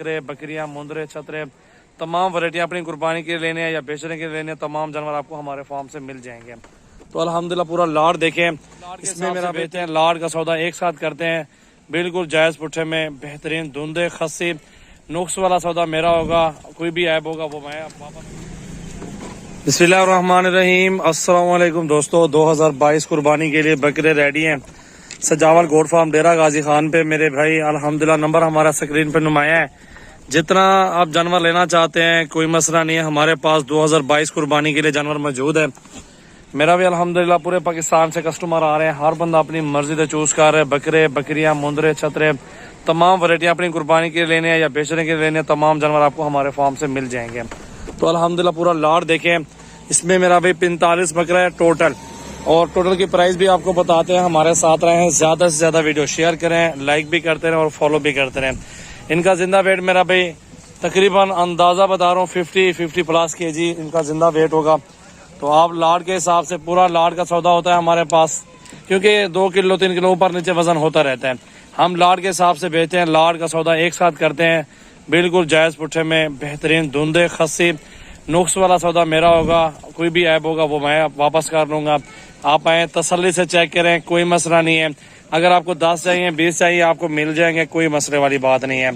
बकरे बकरियां मुंदरे छतरे तमाम वैरायटियां अपनी कुर्बानी के लिए लेने हैं या बेचने के लिए लेने हैं, तमाम जानवर आपको हमारे फार्म से मिल जाएंगे। तो अल्हम्दुलिल्लाह पूरा लाड देखें, इसमें मेरा बेचते हैं लाड का सौदा एक साथ करते हैं, बिल्कुल जायज़ पुट्ठे में बेहतरीन धुंधे खस्सी नुक्स वाला सौदा मेरा होगा, कोई भी ऐप होगा वो मैं वापस। बिस्मिल्लाहिर्रहमानिर्रहीम, अस्सलाम वालेकुम दोस्तों। 2022 कुर्बानी के लिए बकरे रेडी हैं सजावल गोट फार्म डेरा गाजी खान पे मेरे भाई। अल्हम्दुलिल्लाह नंबर हमारा स्क्रीन पे नुमाया है, जितना आप जानवर लेना चाहते हैं कोई मसला नहीं है, हमारे पास 2022 कुर्बानी के लिए जानवर मौजूद है। मेरा भी अल्हम्दुलिल्लाह पूरे पाकिस्तान से कस्टमर आ रहे हैं, हर बंदा अपनी मर्जी से चूज कर रहे हैं। बकरे बकरियां मुंदरे छतरे तमाम वैरायटियां अपनी कुर्बानी के लिए लेने हैं या बेचने के लिए लेने हैं, तमाम जानवर आपको हमारे फार्म से मिल जाएंगे। तो अल्हम्दुलिल्लाह पूरा लाड देखें, इसमें मेरा भाई 45 बकरा है टोटल, और टोटल की प्राइस भी आपको बताते हैं। हमारे साथ रहे हैं, ज्यादा से ज्यादा वीडियो शेयर करें, लाइक भी करते रहें और फॉलो भी करते रहें। इनका जिंदा वेट मेरा भाई तकरीबन अंदाजा बता रहा हूँ 50 प्लस केजी इनका जिंदा वेट होगा। तो आप लाड के हिसाब से पूरा लाड का सौदा होता है हमारे पास, क्योंकि 2 किलो 3 किलो ऊपर नीचे वजन होता रहता है। हम लाड के हिसाब से बेचते हैं, लाड का सौदा एक साथ करते हैं, बिल्कुल जायज़ पुट्ठे में बेहतरीन धुंधे खस्सी नुक्स वाला सौदा मेरा होगा, कोई भी ऐप होगा वो मैं वापस कर लूँगा। आप आए तसल्ली से चेक करें, कोई मसला नहीं है। अगर आपको 10 चाहिए 20 चाहिए आपको मिल जाएंगे, कोई मसले वाली बात नहीं है।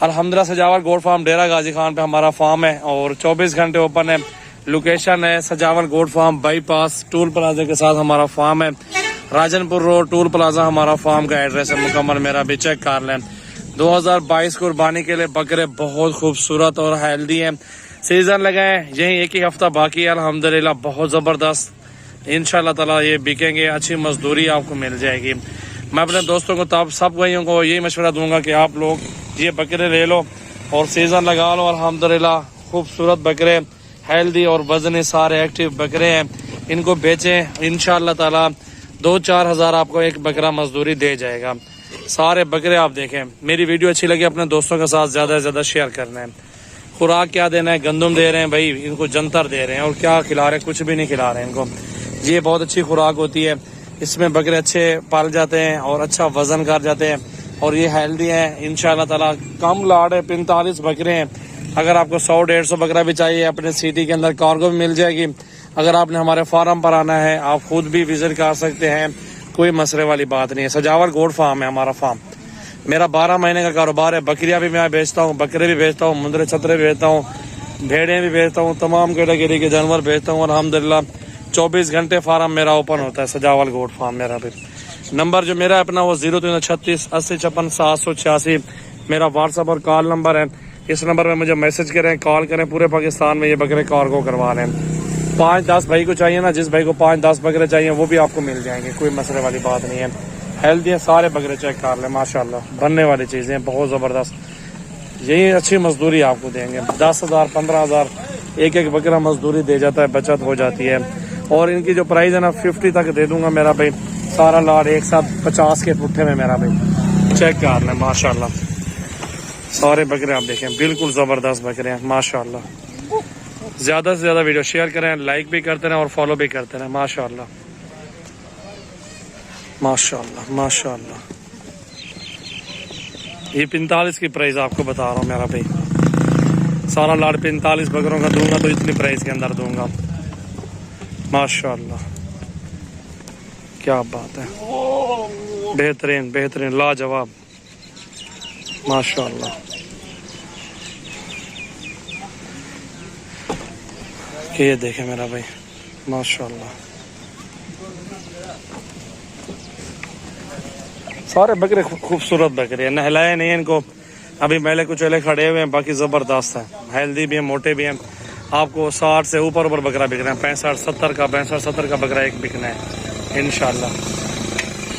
अल्हम्दुलिल्लाह सजावल गोट फार्म डेरा गाजी खान पे हमारा फार्म है और 24 घंटे ओपन है। लोकेशन है Sajawal goat farm bypass toll plaza के साथ हमारा फार्म है, राजनपुर रोड टूल प्लाजा हमारा फार्म का एड्रेस है मुकम्मल। मेरा भी चेक कर लें। 2022 कुर्बानी के लिए बकरे बहुत खूबसूरत और हेल्दी हैं। सीजन लगाए यही एक ही हफ्ता बाकी है, अल्हम्दुलिल्लाह बहुत ज़बरदस्त इंशाल्लाह ताला ये बिकेंगे, अच्छी मजदूरी आपको मिल जाएगी। मैं अपने दोस्तों को तब सब भाइयों को यही मशवरा दूंगा कि आप लोग ये बकरे ले लो और सीजन लगा लो। अल्हम्दुलिल्लाह खूबसूरत बकरे हेल्दी और वजनी सारे एक्टिव बकरे हैं, इनको बेचें इंशाल्लाह ताला 2-4 हज़ार आपको एक बकरा मजदूरी दे जाएगा। सारे बकरे आप देखें। मेरी वीडियो अच्छी लगी अपने दोस्तों के साथ ज़्यादा से ज़्यादा शेयर करना है। खुराक क्या देना है, गंदम दे रहे हैं भाई, इनको जंतर दे रहे हैं, और क्या खिला रहे हैं, कुछ भी नहीं खिला रहे हैं इनको। ये बहुत अच्छी खुराक होती है, इसमें बकरे अच्छे पाल जाते हैं और अच्छा वजन कर जाते हैं, और ये हेल्दी है इंशाल्लाह ताला। कम लाड है, 45 बकरे हैं। अगर आपको 100-150 बकरा भी चाहिए अपने सिटी के अंदर कार्गो भी मिल जाएगी। अगर आपने हमारे फार्म पर आना है आप खुद भी विजिट कर सकते हैं, कोई मसले वाली बात नहीं है। सजावल गोट फार्म है हमारा फार्म। मेरा 12 महीने का कारोबार है, बकरियां भी मैं बेचता हूँ, बकरे भी बेचता हूँ, मुंदरे छतरे भी बेचता हूँ, भेड़ें भी बेचता हूँ, तमाम कैटेगरी के जानवर बेचता हूँ। अल्हम्दुलिल्लाह 24 घंटे फार्म मेरा ओपन होता है, सजावल गोट फार्म मेरा भी। नंबर जो मेरा है अपना वो 0336 80 56 786 मेरा व्हाट्सअप और कॉल नंबर है। इस नंबर में मुझे मैसेज करें, कॉल करें, पूरे पाकिस्तान में ये बकरे कार्गो करवा लें। 5-10 भाई को चाहिए ना, जिस भाई को 5-10 बकरे चाहिए वो भी आपको मिल जाएंगे, कोई मसले वाली बात नहीं है। हेल्दी है सारे बकरे, चेक कर लें माशाल्लाह, बनने वाली चीज़ें बहुत ज़बरदस्त। यही अच्छी मजदूरी आपको देंगे, 10,000 15,000 एक बकरा मजदूरी दे जाता है, बचत हो जाती है। और इनकी जो प्राइस है ना 50 तक दे दूंगा मेरा भाई, सारा लाड एक साथ 50 के पुट्ठे में मेरा भाई। चेक कर लें माशाल्लाह, सारे बकरे आप देखें, बिल्कुल ज़बरदस्त बकरे हैं माशाल्लाह। ज़्यादा से ज़्यादा वीडियो शेयर करें, लाइक भी करते रहें और फॉलो भी करते रहें माशाल्लाह माशाल्लाह माशाल्लाह। ये 45 की प्राइस आपको बता रहा हूँ मेरा भाई, सारा लाड 45 बकरों का दूंगा तो इतनी प्राइस के अंदर दूंगा माशाल्लाह। क्या बात है, बेहतरीन बेहतरीन लाजवाब माशाल्लाह। ये देखें मेरा भाई माशाल्लाह, सारे बकरे खूबसूरत बकरे हैं, नहलाए नहीं इनको, अभी मैले कुचले खड़े हुए हैं, बाकी ज़बरदस्त है, हेल्दी भी हैं, मोटे भी हैं। आपको 60 से ऊपर बकरा बिक रहा है, 65-70 का 65-70 का बकरा एक बिकना है इंशाल्लाह।